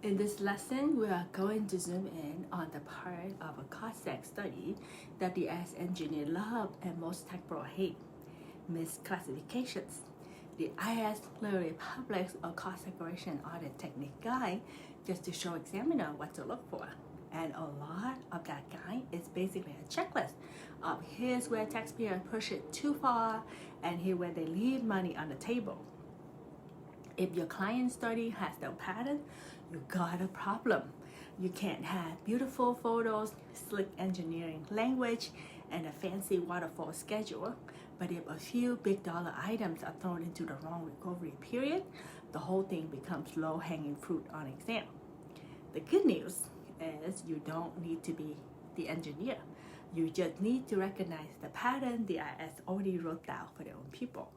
In this lesson, we are going to zoom in on the part of a cost seg study that the IS engineer love and most tech pro hate, misclassifications. The IS literally published a cost segregation audit technique guide just to show examiner what to look for. And a lot of that guide is basically a checklist of here's where taxpayers push it too far and here where they leave money on the table. If your client study has no pattern, you got a problem. You can't have beautiful photos, slick engineering language, and a fancy waterfall schedule. But if a few big dollar items are thrown into the wrong recovery period, the whole thing becomes low-hanging fruit on exam. The good news is you don't need to be the engineer. You just need to recognize the pattern the IS already wrote down for their own people.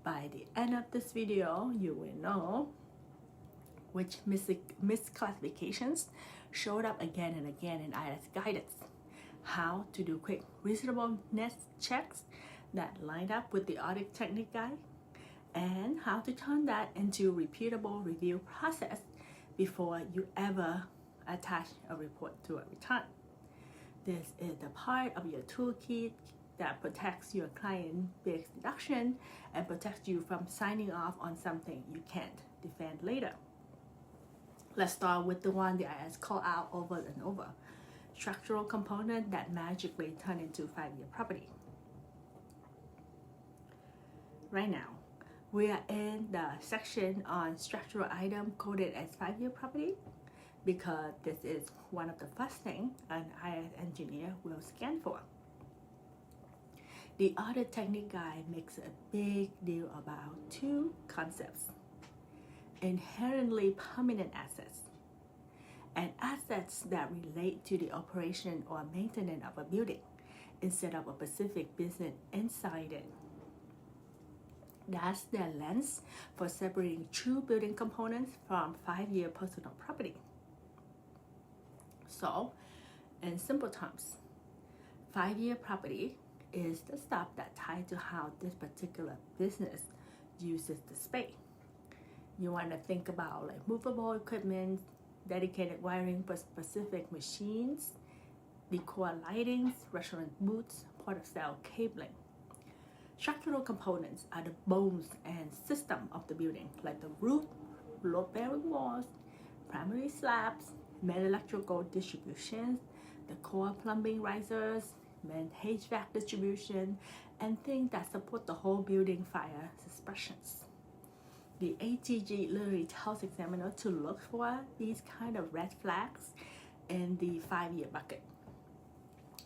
By the end of this video, you will know which misclassifications showed up again and again in IS guidance, how to do quick reasonableness checks that line up with the audit technique guide, and how to turn that into a repeatable review process before you ever attach a report to a return. This is the part of your toolkit that protects your client big deduction and protects you from signing off on something you can't defend later. Let's start with the one the IS call out over and over. Structural component that magically turn into 5-year property. Right now, we are in the section on structural item coded as 5-year property because this is one of the first things an IS engineer will scan for. The audit technique guide makes a big deal about two concepts: inherently permanent assets and assets that relate to the operation or maintenance of a building instead of a specific business inside it. That's their lens for separating true building components from 5-year personal property. So, in simple terms, 5-year property is the stuff that tied to how this particular business uses the space. You want to think about like movable equipment, dedicated wiring for specific machines, decor lightings, restaurant booths, point of sale cabling. Structural components are the bones and system of the building, like the roof, load-bearing walls, primary slabs, main electrical distributions, the core plumbing risers, main HVAC distribution, and things that support the whole building fire suppressions. The ATG literally tells examiner to look for these kind of red flags in the 5-year bucket.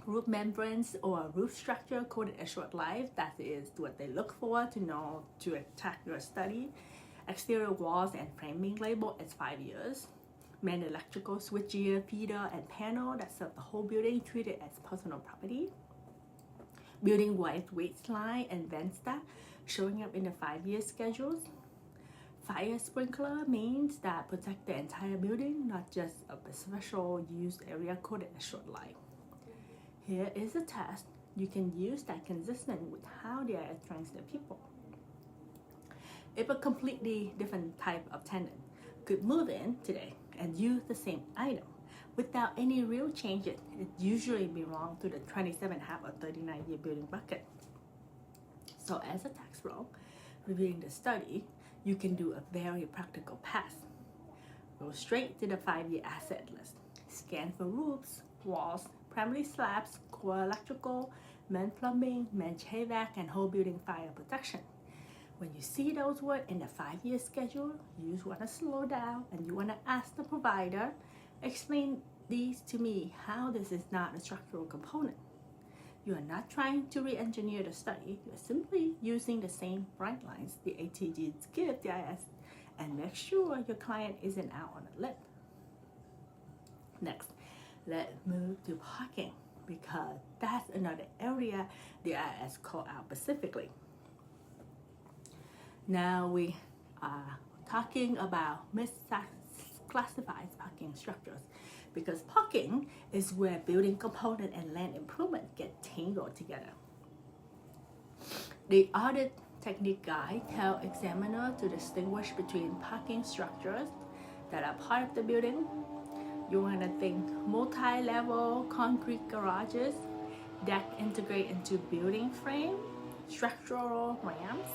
Roof membranes or roof structure coded as short life, that is what they look for to know to attack your study. Exterior walls and framing labeled as 5 years. Main electrical switchgear, feeder, and panel that serve the whole building treated as personal property. Building wide waste line and vent stack showing up in the 5-year schedules. Fire sprinkler means that protect the entire building, not just a special use area coded as short life. Here is a test you can use that consistent with how the IS trains their people. If a completely different type of tenant could move in today and use the same item without any real changes, it usually belongs to the 27.5 or 39-year building bucket. So as a tax pro, reviewing the study, you can do a very practical pass. Go straight to the 5-year asset list. Scan for roofs, walls, primary slabs, core electrical, main plumbing, main HVAC, and whole building fire protection. When you see those words in the 5-year schedule, you want to slow down and you want to ask the provider, explain these to me how this is not a structural component. You are not trying to re-engineer the study, you are simply using the same bright lines the ATGs give the IS and make sure your client isn't out on a limb. Next, let's move to parking because that's another area the IS call out specifically. Now we are talking about misclassified parking structures because parking is where building component and land improvement get tangled together. The audit technique guide tells examiner to distinguish between parking structures that are part of the building. You want to think multi-level concrete garages that integrate into building frame, structural ramps,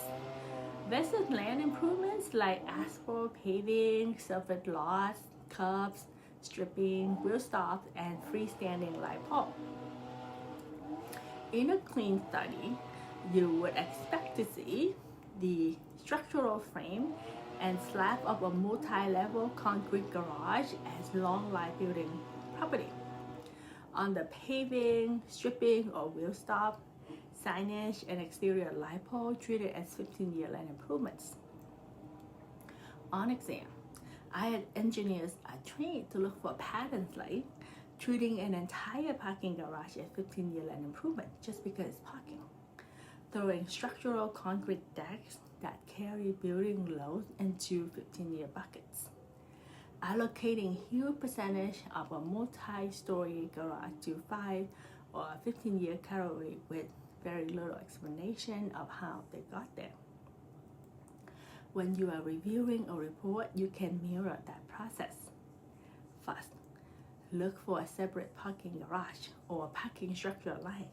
versus land improvements like asphalt paving, surface lots, curbs, stripping, wheel stops, and freestanding light pole. In a clean study, you would expect to see the structural frame and slab of a multi-level concrete garage as long-life building property. On the paving, stripping, or wheel stop, signage, and exterior light pole treated as 15-year land improvements. On exam, I had engineers trained to look for patterns like treating an entire parking garage as 15-year land improvement just because it's parking, throwing structural concrete decks that carry building loads into 15-year buckets, allocating huge percentage of a multi-story garage to 5 or 15-year category with very little explanation of how they got there. When you are reviewing a report, you can mirror that process. First, look for a separate parking garage or parking structure line.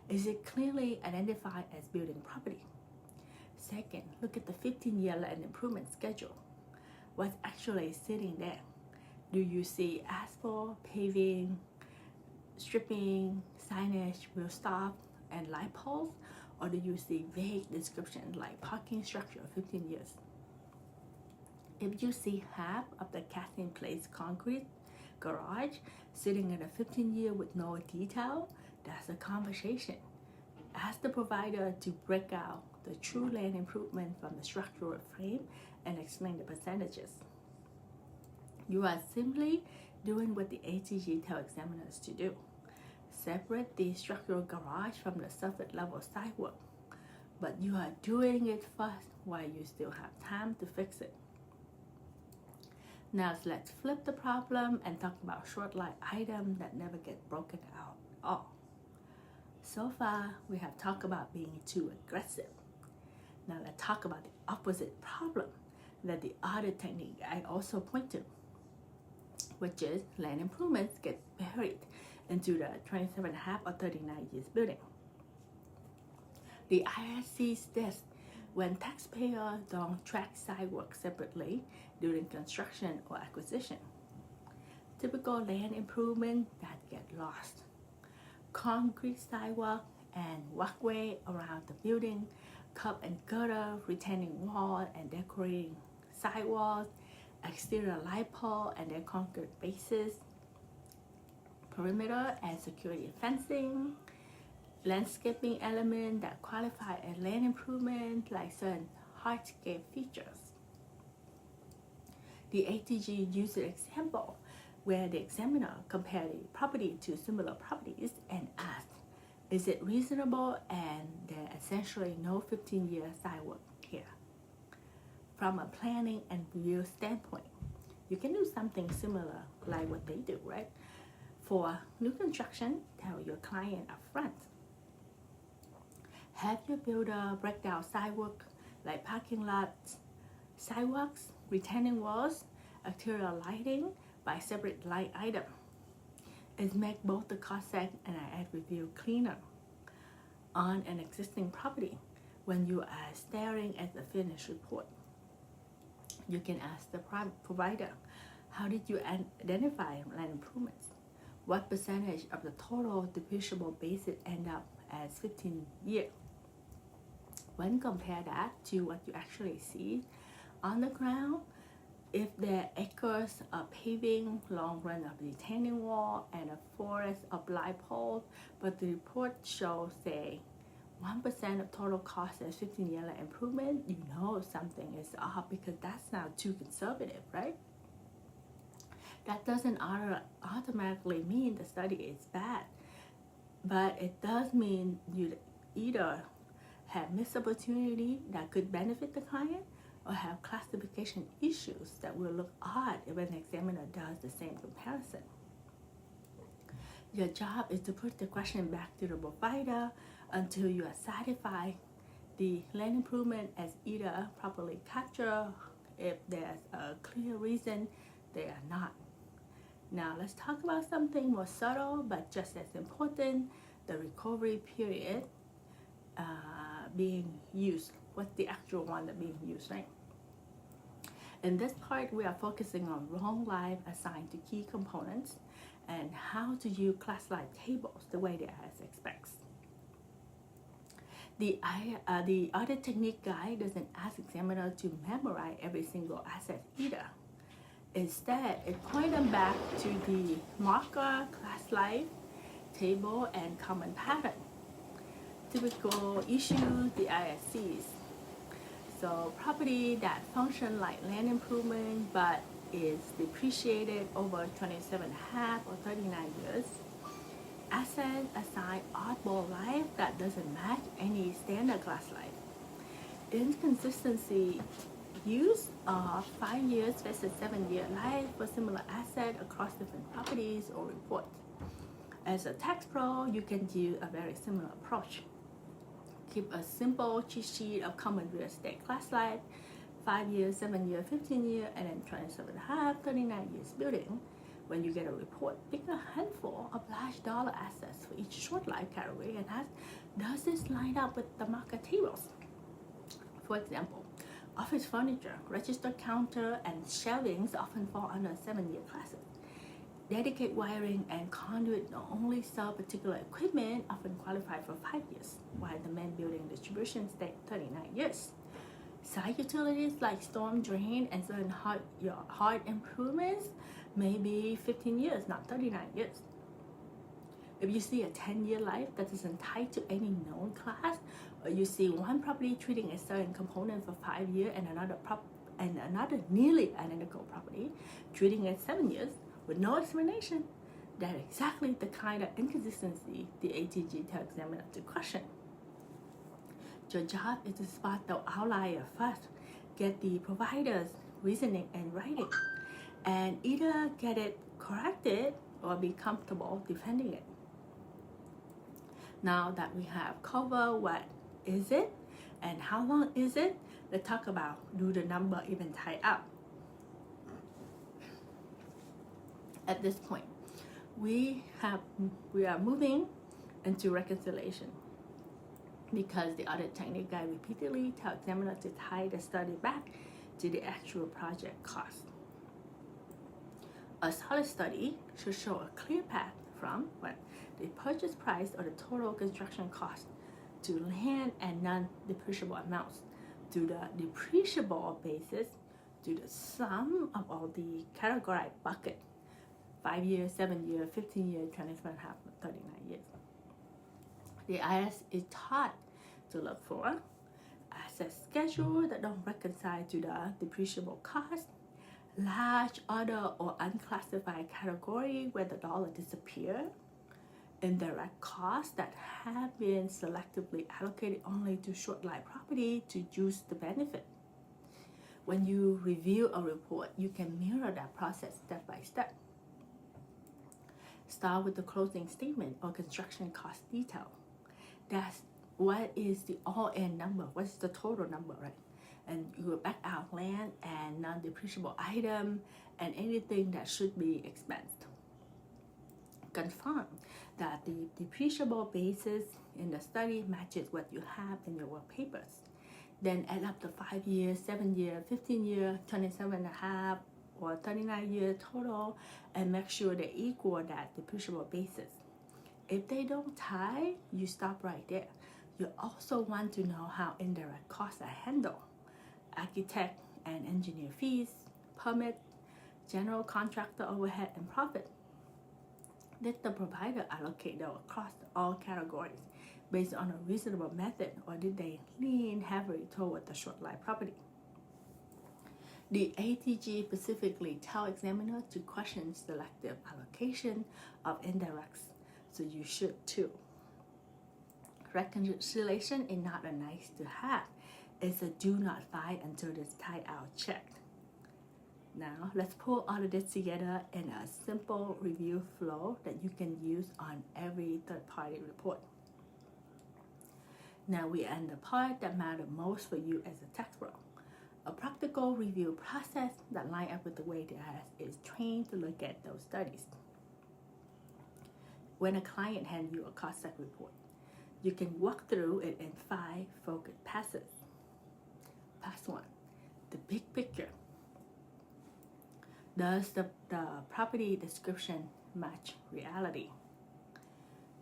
Is it clearly identified as building property? Second, look at the 15-year land improvement schedule. What's actually sitting there? Do you see asphalt, paving, stripping, signage, wheel stop, and light poles? Or do you see vague description like parking structure 15 years? If you see half of the cast in place concrete garage sitting in a 15-year with no detail, that's a conversation. Ask the provider to break out the true land improvement from the structural frame and explain the percentages. You are simply doing what the ATG tell examiners to do. Separate the structural garage from the surface level sidewalk, but you are doing it first while you still have time to fix it. Now let's flip the problem and talk about short line items that never get broken out at all. So far, we have talked about being too aggressive. Now let's talk about the opposite problem that the audit technique I also point to, which is land improvements get buried into the 27.5 or 39 years building. The IRS sees this when taxpayers don't track sidewalk separately during construction or acquisition. Typical land improvement that get lost. Concrete sidewalk and walkway around the building, curb and gutter, retaining wall and decorating sidewalls, exterior light pole and their concrete bases, perimeter and security fencing, landscaping element that qualify as land improvement like certain hardscape features. The ATG used an example where the examiner compared the property to similar properties and asked, is it reasonable and there essentially no 15-year sidewalk here? From a planning and review standpoint, you can do something similar like what they do, right? For new construction, tell your client up front. Have your builder break down sidewalk like parking lots, sidewalks, retaining walls, exterior lighting by separate light item. It makes both the cost seg and ad review cleaner. On an existing property, when you are staring at the finished report, you can ask the provider, how did you identify land improvements? What percentage of the total depreciable basis end up as 15 years? When compare that to what you actually see on the ground, if there are acres of paving, long run of retaining wall, and a forest of light poles, but the report shows, say, 1% of total cost as 15-year land improvement, you know something is off because that's not too conservative, right? That doesn't automatically mean the study is bad, but it does mean you either have missed opportunity that could benefit the client or have classification issues that will look odd when the examiner does the same comparison. Your job is to put the question back to the provider until you are satisfied the land improvement as either properly captured, if there's a clear reason they are not. Now let's talk about something more subtle but just as important, the recovery period being used. What's the actual one that being used, right? In this part, we are focusing on wrong life assigned to key components and how to use class life tables the way the IRS expects. The audit technique guide doesn't ask examiner to memorize every single asset either. Instead, it points them back to the marker, class life table, and common pattern. Typical issues the IRS sees. So property that function like land improvement but is depreciated over 27.5 or 39 years. Asset assigned oddball life that doesn't match any standard class life. Inconsistency use of 5 years versus 7-year life for similar asset across different properties or reports. As a tax pro, you can use a very similar approach. Keep a simple cheat sheet of common real estate class life, 5 years, 7 years, 15 years, and then 27.5, 39 years building. When you get a report, pick a handful of large dollar assets for each short life category and ask, does this line up with the market tables? For example, office furniture, registered counter, and shelvings often fall under 7-year classes. Dedicated wiring and conduit not only sell particular equipment, often qualify for 5 years, while the main building distribution stay 39 years. Site utilities like storm drain and certain hard improvements may be 15 years, not 39 years. If you see a 10-year life that isn't tied to any known class, or you see one property treating a certain component for 5 years and another nearly identical property treating it 7 years with no explanation, that's exactly the kind of inconsistency the ATG tells examiner to question. Your job is to spot the outlier first, get the provider's reasoning and writing, and either get it corrected or be comfortable defending it. Now that we have covered what is it and how long is it, let's talk about, do the number even tie up? At this point, we are moving into reconciliation because the audit technique guide repeatedly tells examiner to tie the study back to the actual project cost. A solid study should show a clear path from the purchase price or the total construction cost to land and non-depreciable amounts, to the depreciable basis, to the sum of all the categorized bucket, 5 years, 7 years, 15 years, 27.5, 39 years. The IRS is taught to look for asset schedule that don't reconcile to the depreciable cost, large other or unclassified category where the dollar disappear, indirect costs that have been selectively allocated only to short life property to use the benefit. When you review a report, you can mirror that process step by step. Start with the closing statement or construction cost detail. That's what is the all-in number, what's the total number, right? And you will back out land and non-depreciable item and anything that should be expensed. Confirm that the depreciable basis in the study matches what you have in your work papers. Then add up the 5 years, 7 years, 15 years, 27.5, or 39 years total, and make sure they equal that depreciable basis. If they don't tie, you stop right there. You also want to know how indirect costs are handled. Architect and engineer fees, permit, general contractor overhead, and profit. Did the provider allocate them across all categories based on a reasonable method, or did they lean heavily toward the short life property? The ATG specifically tells examiners to question selective allocation of indirects, so you should too. Reconciliation is not a nice to have, it's a do not fight until it's tied out checked. Now let's pull all of this together in a simple review flow that you can use on every third-party report. Now we end the part that matters most for you as a tax pro. A practical review process that lines up with the way the IRS is trained to look at those studies. When a client hands you a cost seg report, you can walk through it in 5 focused passes. Pass 1, the big picture. Does the property description match reality?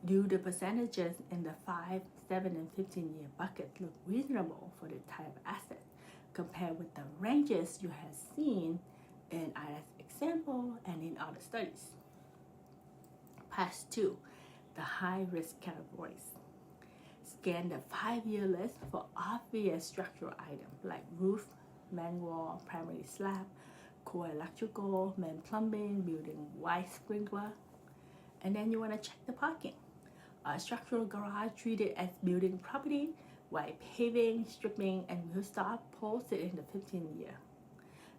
Do the percentages in the 5, 7, and 15-year bucket look reasonable for the type of asset compared with the ranges you have seen in IRS example and in other studies? Pass 2, the high-risk categories. Scan the 5-year list for obvious structural items like roof, main wall, primary slab, core electrical, main plumbing, building wide sprinkler. And then you want to check the parking. A structural garage treated as building property, white paving, stripping, and will stop posted in the 15-year.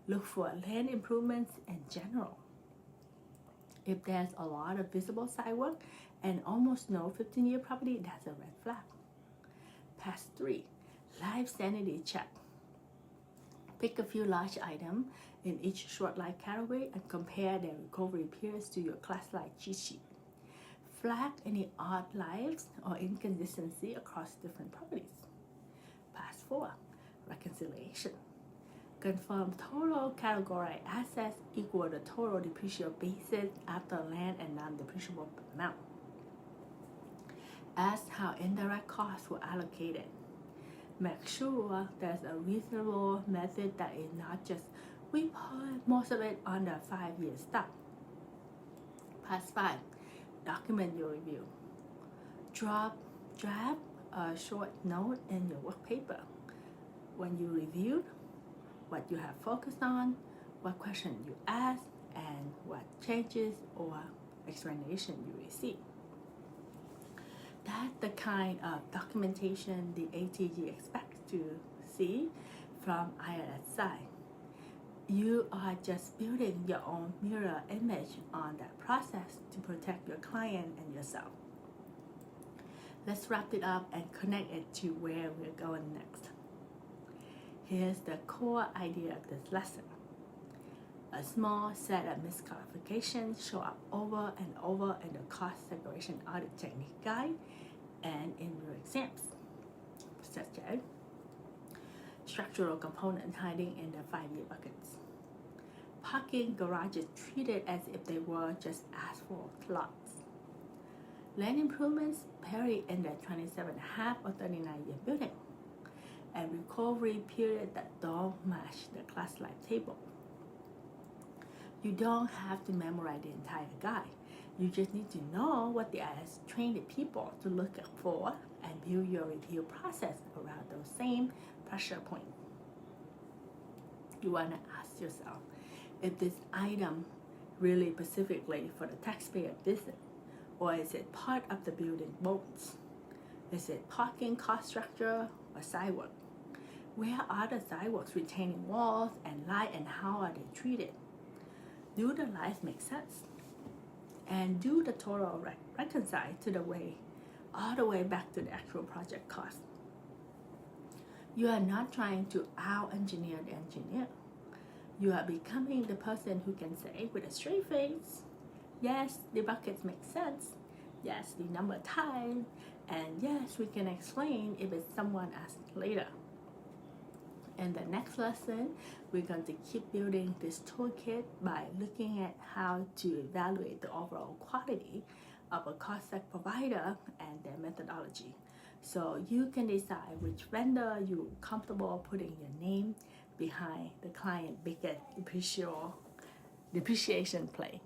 Look for land improvements in general. If there's a lot of visible sidewalk and almost no 15-year property, that's a red flag. Pass 3, life sanity check. Pick a few large items in each short life category and compare their recovery periods to your classified cheat sheet. Flag any odd lives or inconsistency across different properties. Pass 4, reconciliation. Confirm total category assets equal the total depreciable basis after land and non-depreciable amount. Ask how indirect costs were allocated. Make sure there's a reasonable method that is not just we put most of it on the 5-year stuff. Pass 5, document your review. Draft a short note in your work paper when you reviewed, what you have focused on, what questions you asked, and what changes or explanation you received. That's the kind of documentation the ATG expects to see from IRS side. You are just building your own mirror image on that process to protect your client and yourself. Let's wrap it up and connect it to where we're going next. Here's the core idea of this lesson. A small set of misclassifications show up over and over in the Cost Segregation Audit Technique guide and in your exams, such as structural components hiding in the 5-year buckets, parking garages treated as if they were just asphalt lots, land improvements buried in the 27.5 or 39-year building, and recovery period that don't match the class life table. You don't have to memorize the entire guide. You just need to know what the IRS trained people to look for and build your review process around those same pressure points. You want to ask yourself, is this item really specifically for the taxpayer business, or is it part of the building bones? Is it parking cost structure or sidewalk? Where are the sidewalks retaining walls and light, and how are they treated? Do the lights make sense? And do the total reconcile to the way, all the way back to the actual project cost? You are not trying to out-engineer the engineer. You are becoming the person who can say with a straight face, yes, the buckets make sense, yes, the number tied, and yes, we can explain if it's someone asked later. In the next lesson, we're going to keep building this toolkit by looking at how to evaluate the overall quality of a cost seg provider and their methodology. So you can decide which vendor you're comfortable putting your name behind the client biggest depreciation play.